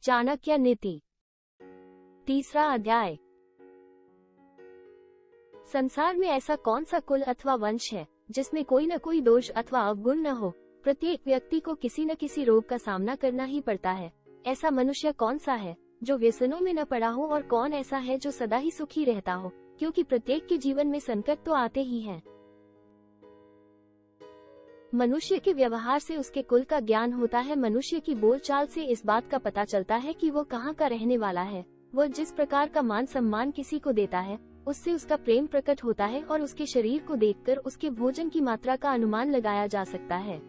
चाणक्य नीति। तीसरा अध्याय। संसार में ऐसा कौन सा कुल अथवा वंश है जिसमें कोई न कोई दोष अथवा अवगुण न हो। प्रत्येक व्यक्ति को किसी न किसी रोग का सामना करना ही पड़ता है। ऐसा मनुष्य कौन सा है जो व्यसनों में न पड़ा हो, और कौन ऐसा है जो सदा ही सुखी रहता हो, क्योंकि प्रत्येक के जीवन में संकट तो आते ही हैं। मनुष्य के व्यवहार से उसके कुल का ज्ञान होता है। मनुष्य की बोलचाल से इस बात का पता चलता है कि वो कहाँ का रहने वाला है। वह जिस प्रकार का मान सम्मान किसी को देता है, उससे उसका प्रेम प्रकट होता है, और उसके शरीर को देखकर उसके भोजन की मात्रा का अनुमान लगाया जा सकता है।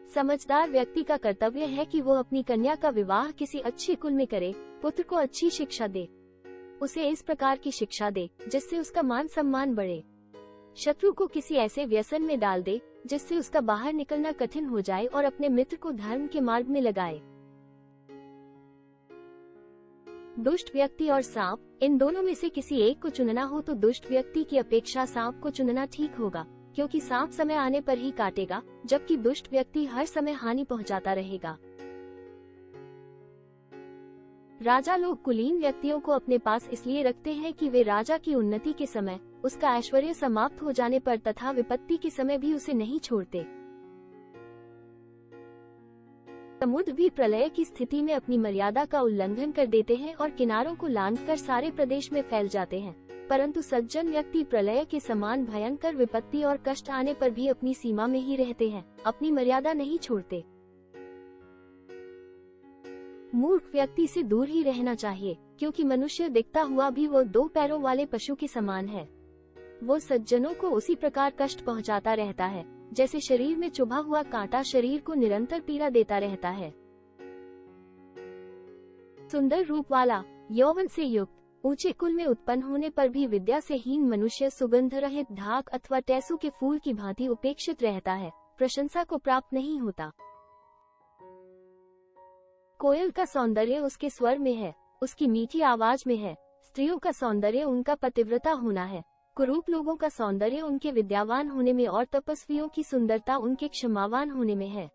समझदार व्यक्ति का कर्तव्य है कि वो अपनी कन्या का विवाह किसी अच्छे कुल में करे, पुत्र को अच्छी शिक्षा दे, उसे इस प्रकार की शिक्षा दे जिससे उसका मान सम्मान बढ़े, शत्रु को किसी ऐसे व्यसन में डाल दे जिससे उसका बाहर निकलना कठिन हो जाए, और अपने मित्र को धर्म के मार्ग में लगाए। दुष्ट व्यक्ति और सांप, इन दोनों में से किसी एक को चुनना हो तो दुष्ट व्यक्ति की अपेक्षा सांप को चुनना ठीक होगा, क्योंकि सांप समय आने पर ही काटेगा, जबकि दुष्ट व्यक्ति हर समय हानि पहुंचाता रहेगा। राजा लोग कुलीन व्यक्तियों को अपने पास इसलिए रखते हैं कि वे राजा की उन्नति के समय, उसका ऐश्वर्य समाप्त हो जाने पर तथा विपत्ति के समय भी उसे नहीं छोड़ते। समुद्र भी प्रलय की स्थिति में अपनी मर्यादा का उल्लंघन कर देते हैं और किनारों को लांघकर सारे प्रदेश में फैल जाते हैं, परंतु सज्जन व्यक्ति प्रलय के समान भयंकर विपत्ति और कष्ट आने पर भी अपनी सीमा में ही रहते हैं, अपनी मर्यादा नहीं छोड़ते। मूर्ख व्यक्ति से दूर ही रहना चाहिए, क्योंकि मनुष्य दिखता हुआ भी वो दो पैरों वाले पशु के समान है। वो सज्जनों को उसी प्रकार कष्ट पहुंचाता रहता है जैसे शरीर में चुभा हुआ कांटा शरीर को निरंतर पीड़ा देता रहता है। सुंदर रूप वाला, यौवन से युक्त, ऊंचे कुल में उत्पन्न होने पर भी विद्या से हीन मनुष्य सुगंध रहित ढाक अथवा टेसू के फूल की भांति उपेक्षित रहता है, प्रशंसा को प्राप्त नहीं होता। कोयल का सौंदर्य उसके स्वर में है, उसकी मीठी आवाज में है। स्त्रियों का सौंदर्य उनका पतिव्रता होना है। कुरूप लोगों का सौंदर्य उनके विद्यावान होने में, और तपस्वियों की सुंदरता उनके क्षमावान होने में है।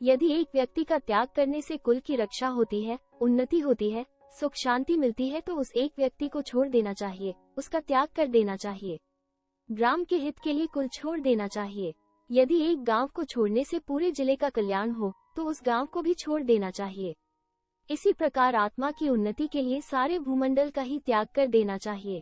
यदि एक व्यक्ति का त्याग करने से कुल की रक्षा होती है, उन्नति होती है, सुख शांति मिलती है, तो उस एक व्यक्ति को छोड़ देना चाहिए, उसका त्याग कर देना चाहिए। ग्राम के हित के लिए कुल छोड़ देना चाहिए। यदि एक गांव को छोड़ने से पूरे जिले का कल्याण हो, तो उस गांव को भी छोड़ देना चाहिए। इसी प्रकार आत्मा की उन्नति के लिए सारे भूमंडल का ही त्याग कर देना चाहिए।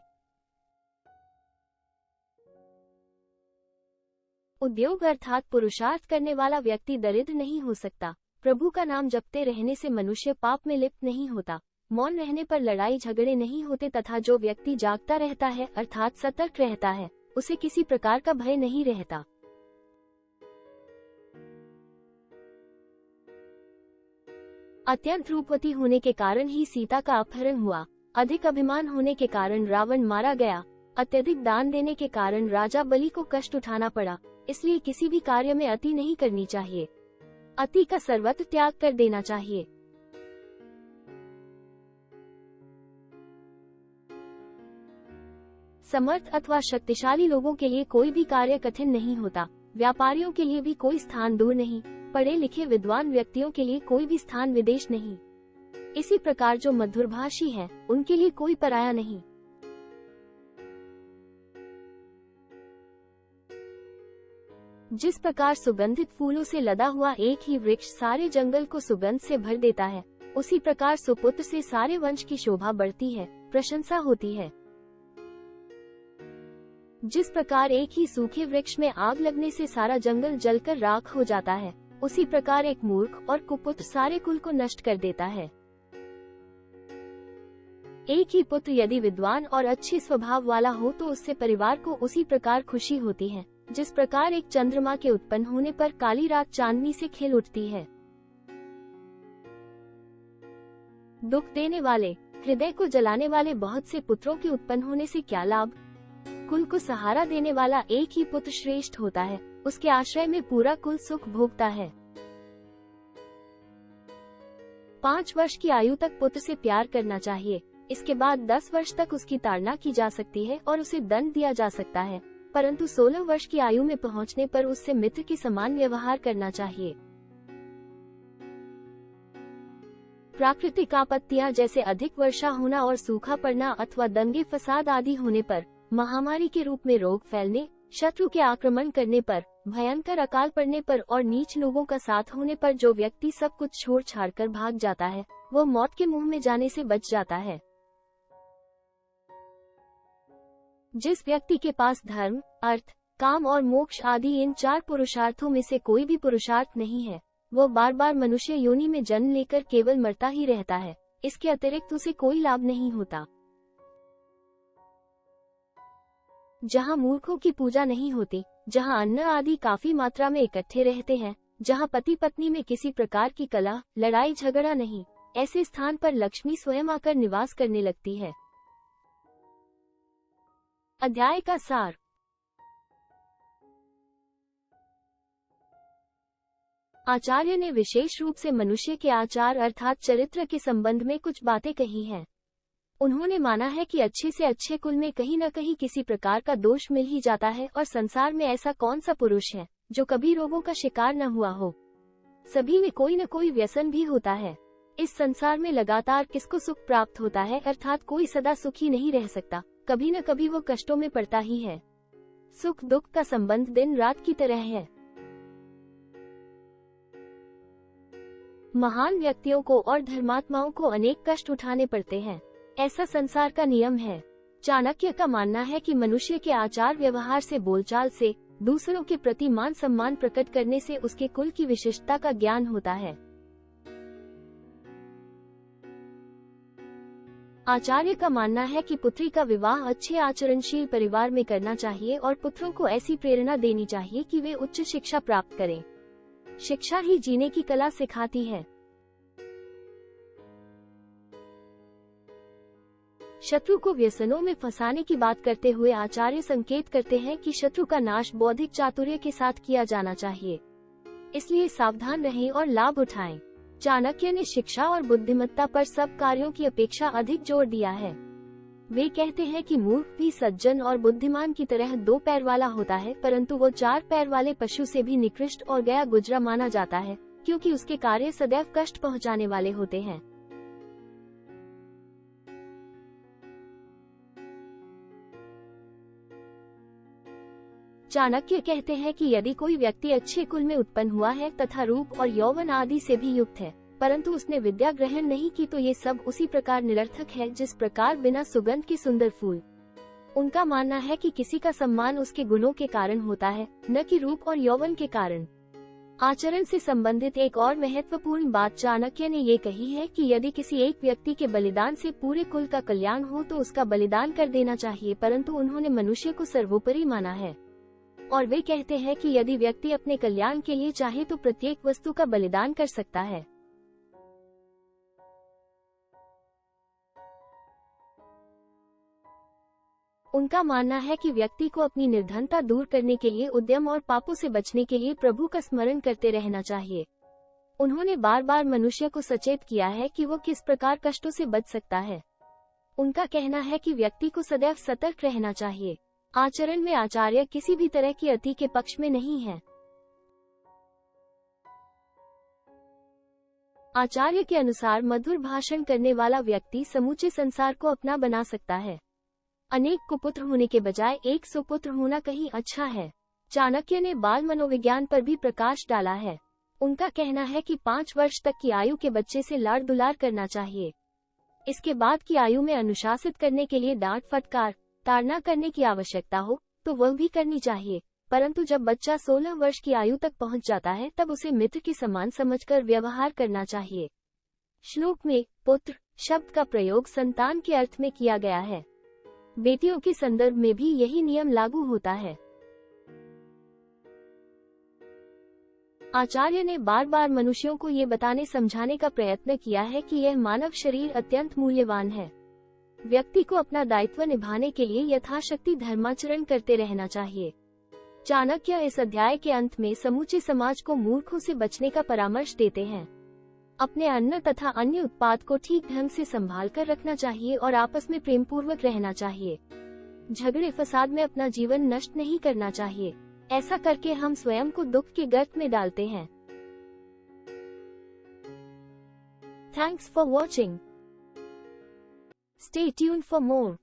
उद्योग अर्थात पुरुषार्थ करने वाला व्यक्ति दरिद्र नहीं हो सकता। प्रभु का नाम जपते रहने से मनुष्य पाप में लिप्त नहीं होता। मौन रहने पर लड़ाई झगड़े नहीं होते, तथा जो व्यक्ति जागता रहता है अर्थात सतर्क रहता है, उसे किसी प्रकार का भय नहीं रहता। अत्यंत रूपवती होने के कारण ही सीता का अपहरण हुआ। अधिक अभिमान होने के कारण रावण मारा गया। अत्यधिक दान देने के कारण राजा बलि को कष्ट उठाना पड़ा। इसलिए किसी भी कार्य में अति नहीं करनी चाहिए। अति का सर्वत्र त्याग कर देना चाहिए। समर्थ अथवा शक्तिशाली लोगों के लिए कोई भी कार्य कठिन नहीं होता। व्यापारियों के लिए भी कोई स्थान दूर नहीं। पढ़े लिखे विद्वान व्यक्तियों के लिए कोई भी स्थान विदेश नहीं। इसी प्रकार जो मधुरभाषी हैं, उनके लिए कोई पराया नहीं। जिस प्रकार सुगंधित फूलों से लदा हुआ एक ही वृक्ष सारे जंगल को सुगंध से भर देता है, उसी प्रकार सुपुत्र से सारे वंश की शोभा बढ़ती है, प्रशंसा होती है। जिस प्रकार एक ही सूखे वृक्ष में आग लगने से सारा जंगल जलकर राख हो जाता है, उसी प्रकार एक मूर्ख और कुपुत्र सारे कुल को नष्ट कर देता है। एक ही पुत्र यदि विद्वान और अच्छे स्वभाव वाला हो तो उससे परिवार को उसी प्रकार खुशी होती है, जिस प्रकार एक चंद्रमा के उत्पन्न होने पर काली रात चांदनी से खिल उठती है। दुख देने वाले, हृदय को जलाने वाले बहुत से पुत्रों के उत्पन्न होने से क्या लाभ। कुल को सहारा देने वाला एक ही पुत्र श्रेष्ठ होता है, उसके आश्रय में पूरा कुल सुख भोगता है। 5 वर्ष की आयु तक पुत्र से प्यार करना चाहिए। इसके बाद 10 वर्ष तक उसकी ताड़ना की जा सकती है और उसे दंड दिया जा सकता है। परंतु 16 वर्ष की आयु में पहुंचने पर उससे मित्र के समान व्यवहार करना चाहिए। प्राकृतिक आपत्तियां जैसे अधिक वर्षा होना और सूखा पड़ना अथवा दंगे फसाद आदि होने पर, महामारी के रूप में रोग फैलने, शत्रु के आक्रमण करने पर, भयंकर अकाल पड़ने पर और नीच लोगों का साथ होने पर जो व्यक्ति सब कुछ छोड़ छाड़ कर भाग जाता है, वो मौत के मुंह में जाने से बच जाता है। जिस व्यक्ति के पास धर्म, अर्थ, काम और मोक्ष आदि इन 4 पुरुषार्थों में से कोई भी पुरुषार्थ नहीं है, वो बार बार मनुष्य योनि में जन्म लेकर केवल मरता ही रहता है। इसके अतिरिक्त उसे कोई लाभ नहीं होता। जहाँ मूर्खों की पूजा नहीं होती, जहाँ अन्न आदि काफी मात्रा में इकट्ठे रहते हैं, जहाँ पति पत्नी में किसी प्रकार की कलह, लड़ाई झगड़ा नहीं, ऐसे स्थान पर लक्ष्मी स्वयं आकर निवास करने लगती है। अध्याय का सार। आचार्य ने विशेष रूप से मनुष्य के आचार अर्थात चरित्र के संबंध में कुछ बातें कही हैं। उन्होंने माना है कि अच्छे से अच्छे कुल में कहीं न कहीं किसी प्रकार का दोष मिल ही जाता है और संसार में ऐसा कौन सा पुरुष है जो कभी रोगों का शिकार न हुआ हो। सभी में कोई न कोई व्यसन भी होता है। इस संसार में लगातार किसको सुख प्राप्त होता है, अर्थात कोई सदा सुखी नहीं रह सकता, कभी न कभी वो कष्टों में पड़ता ही है। सुख दुख का संबंध दिन रात की तरह है। महान व्यक्तियों को और धर्मात्माओं को अनेक कष्ट उठाने पड़ते हैं, ऐसा संसार का नियम है। चाणक्य का मानना है कि मनुष्य के आचार व्यवहार से, बोलचाल से, दूसरों के प्रति मान सम्मान प्रकट करने से उसके कुल की विशिष्टता का ज्ञान होता है। आचार्य का मानना है कि पुत्री का विवाह अच्छे आचरणशील परिवार में करना चाहिए और पुत्रों को ऐसी प्रेरणा देनी चाहिए कि वे उच्च शिक्षा प्राप्त करें। शिक्षा ही जीने की कला सिखाती है। शत्रु को व्यसनों में फंसाने की बात करते हुए आचार्य संकेत करते हैं कि शत्रु का नाश बौद्धिक चातुर्य के साथ किया जाना चाहिए, इसलिए सावधान रहें और लाभ उठाएं। चाणक्य ने शिक्षा और बुद्धिमत्ता पर सब कार्यों की अपेक्षा अधिक जोर दिया है। वे कहते हैं कि मूर्ख भी सज्जन और बुद्धिमान की तरह 2 पैर वाला होता है, परंतु वो 4 पैर वाले पशु से भी निकृष्ट और गया गुजरा माना जाता है, क्योंकि उसके कार्य सदैव कष्ट पहुंचाने वाले होते हैं। चाणक्य कहते हैं कि यदि कोई व्यक्ति अच्छे कुल में उत्पन्न हुआ है तथा रूप और यौवन आदि से भी युक्त है, परंतु उसने विद्या ग्रहण नहीं की, तो ये सब उसी प्रकार निरर्थक है जिस प्रकार बिना सुगंध के सुंदर फूल। उनका मानना है कि किसी का सम्मान उसके गुणों के कारण होता है, न कि रूप और यौवन के कारण। आचरण से संबंधित एक और महत्वपूर्ण बात चाणक्य ने ये कही है कि यदि किसी एक व्यक्ति के बलिदान से पूरे कुल का कल्याण हो तो उसका बलिदान कर देना चाहिए, परंतु उन्होंने मनुष्य को सर्वोपरि माना है और वे कहते हैं कि यदि व्यक्ति अपने कल्याण के लिए चाहे तो प्रत्येक वस्तु का बलिदान कर सकता है। उनका मानना है कि व्यक्ति को अपनी निर्धनता दूर करने के लिए उद्यम और पापों से बचने के लिए प्रभु का स्मरण करते रहना चाहिए। उन्होंने बार बार मनुष्य को सचेत किया है कि वो किस प्रकार कष्टों से बच सकता है। उनका कहना है कि व्यक्ति को सदैव सतर्क रहना चाहिए। आचरण में आचार्य किसी भी तरह की अति के पक्ष में नहीं है। आचार्य के अनुसार मधुर भाषण करने वाला व्यक्ति समूचे संसार को अपना बना सकता है। अनेक कुपुत्र होने के बजाय एक सुपुत्र होना कहीं अच्छा है। चाणक्य ने बाल मनोविज्ञान पर भी प्रकाश डाला है। उनका कहना है कि 5 वर्ष तक की आयु के बच्चे से लाड़ दुलार करना चाहिए। इसके बाद की आयु में अनुशासित करने के लिए डांट फटकार ताड़ना करने की आवश्यकता हो तो वह भी करनी चाहिए, परंतु जब बच्चा 16 वर्ष की आयु तक पहुंच जाता है तब उसे मित्र के समान समझकर व्यवहार करना चाहिए। श्लोक में पुत्र शब्द का प्रयोग संतान के अर्थ में किया गया है। बेटियों के संदर्भ में भी यही नियम लागू होता है। आचार्य ने बार बार मनुष्यों को ये बताने समझाने का प्रयत्न किया है कि यह मानव शरीर अत्यंत मूल्यवान है। व्यक्ति को अपना दायित्व निभाने के लिए यथाशक्ति धर्माचरण करते रहना चाहिए। चाणक्य इस अध्याय के अंत में समूचे समाज को मूर्खों से बचने का परामर्श देते हैं। अपने अन्न तथा अन्य उत्पाद को ठीक ढंग से संभाल कर रखना चाहिए और आपस में प्रेम पूर्वक रहना चाहिए। झगड़े फसाद में अपना जीवन नष्ट नहीं करना चाहिए। ऐसा करके हम स्वयं को दुख के गर्त में डालते हैं। Thanks for watching. Stay tuned for more.